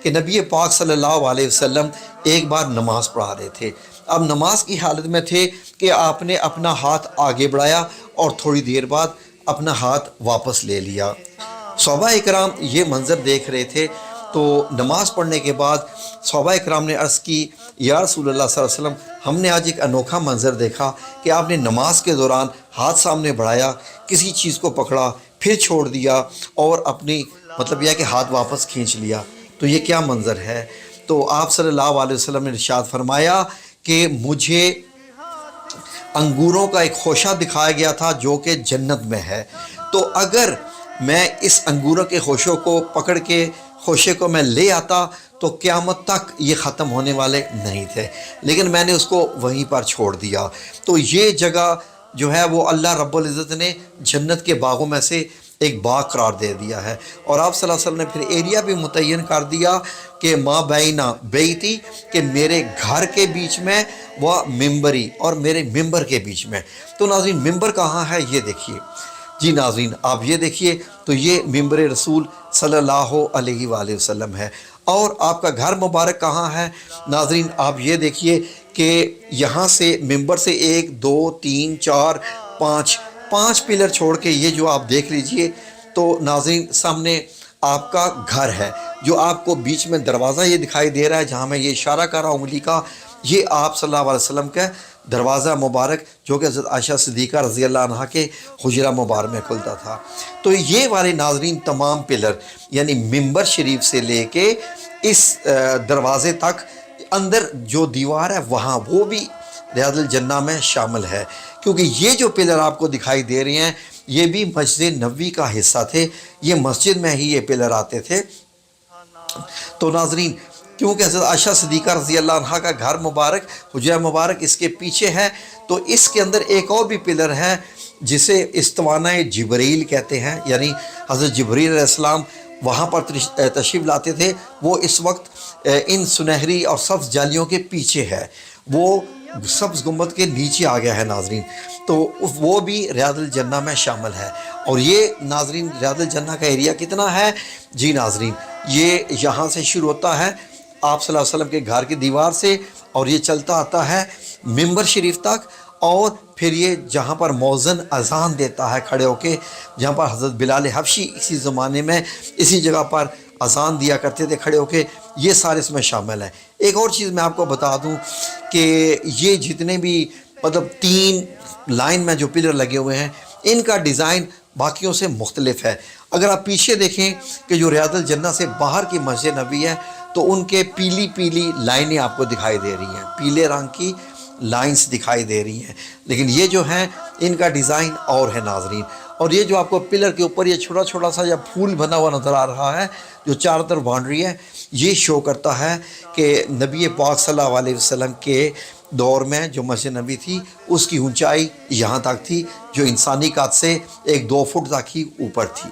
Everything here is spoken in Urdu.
کہ نبی پاک صلی اللہ علیہ وسلم ایک بار نماز پڑھا رہے تھے۔ اب نماز کی حالت میں تھے کہ آپ نے اپنا ہاتھ آگے بڑھایا اور تھوڑی دیر بعد اپنا ہاتھ واپس لے لیا۔ صحابہ اکرام یہ منظر دیکھ رہے تھے، تو نماز پڑھنے کے بعد صحابہ اکرام نے عرض کی، یا رسول اللہ صلی اللہ علیہ وسلم، ہم نے آج ایک انوکھا منظر دیکھا کہ آپ نے نماز کے دوران ہاتھ سامنے بڑھایا، کسی چیز کو پکڑا، پھر چھوڑ دیا اور اپنی مطلب یہ کہ ہاتھ واپس کھینچ لیا، تو یہ کیا منظر ہے؟ تو آپ صلی اللہ علیہ وسلم نے ارشاد فرمایا کہ مجھے انگوروں کا ایک خوشہ دکھایا گیا تھا جو کہ جنت میں ہے، تو اگر میں اس انگوروں کے خوشوں کو پکڑ کے خوشے کو میں لے آتا تو قیامت تک یہ ختم ہونے والے نہیں تھے، لیکن میں نے اس کو وہیں پر چھوڑ دیا۔ تو یہ جگہ جو ہے وہ اللہ رب العزت نے جنت کے باغوں میں سے ایک باغ قرار دے دیا ہے، اور آپ صلی اللہ علیہ وسلم نے پھر ایریا بھی متعین کر دیا کہ ما بینا بیتی، کہ میرے گھر کے بیچ میں وہ ممبری اور میرے ممبر کے بیچ میں۔ تو ناظرین ممبر کہاں ہے یہ دیکھیے، جی ناظرین آپ یہ دیکھیے، تو یہ ممبر رسول صلی اللہ علیہ وآلہ وسلم ہے۔ اور آپ کا گھر مبارک کہاں ہے ناظرین؟ آپ یہ دیکھیے کہ یہاں سے ممبر سے 1 2 3 4 5 پلر چھوڑ کے یہ جو آپ دیکھ لیجئے، تو ناظرین سامنے آپ کا گھر ہے، جو آپ کو بیچ میں دروازہ یہ دکھائی دے رہا ہے جہاں میں یہ اشارہ کر رہا ہوں انگلی کا، یہ آپ صلی اللہ علیہ وسلم کا دروازہ مبارک جو کہ حضرت عائشہ صدیقہ رضی اللہ عنہ کے حجرہ مبارک میں کھلتا تھا۔ تو یہ والے ناظرین تمام پلر یعنی ممبر شریف سے لے کے اس دروازے تک اندر جو دیوار ہے وہاں وہ بھی ریاض الجنہ میں شامل ہے، کیونکہ یہ جو پلر آپ کو دکھائی دے رہے ہیں یہ بھی مسجد نبوی کا حصہ تھے، یہ مسجد میں ہی یہ پلر آتے تھے۔ تو ناظرین کیونکہ حضرت عائشہ صدیقہ رضی اللہ عنہ کا گھر مبارک حجرہ مبارک اس کے پیچھے ہے، تو اس کے اندر ایک اور بھی پلر ہے جسے استوانہ جبریل کہتے ہیں، یعنی حضرت جبریل علیہ السلام وہاں پر تشریف لاتے تھے، وہ اس وقت ان سنہری اور سبز جالیوں کے پیچھے ہے، وہ سبز گنبد کے نیچے آ گیا ہے ناظرین، تو وہ بھی ریاض الجنہ میں شامل ہے۔ اور یہ ناظرین ریاض الجنہ کا ایریا کتنا ہے؟ جی ناظرین یہ یہاں سے شروع ہوتا ہے آپ صلی اللہ علیہ وسلم کے گھر کی دیوار سے، اور یہ چلتا آتا ہے ممبر شریف تک، اور پھر یہ جہاں پر مؤذن اذان دیتا ہے کھڑے ہو کے، جہاں پر حضرت بلال حبشی اسی زمانے میں اسی جگہ پر اذان دیا کرتے تھے کھڑے ہو کے، یہ سارے اس میں شامل ہیں۔ ایک اور چیز میں آپ کو بتا دوں کہ یہ جتنے بھی مطلب 3 لائن میں جو پلر لگے ہوئے ہیں ان کا ڈیزائن باقیوں سے مختلف ہے۔ اگر آپ پیچھے دیکھیں کہ جو ریاض الجنہ سے باہر کی مسجد نبوی ہے تو ان کے پیلی پیلی لائنیں آپ کو دکھائی دے رہی ہیں، پیلے رنگ کی لائنز دکھائی دے رہی ہیں، لیکن یہ جو ہیں ان کا ڈیزائن اور ہے ناظرین۔ اور یہ جو آپ کو پلر کے اوپر یہ چھوٹا چھوٹا سا یا پھول بنا ہوا نظر آ رہا ہے جو چاروں طرف باؤنڈری ہے، یہ شو کرتا ہے کہ نبی پاک صلی اللہ علیہ وسلم کے دور میں جو مسجد نبی تھی اس کی اونچائی یہاں تک تھی، جو انسانی قد سے 1 2 فٹ تک ہی اوپر تھی۔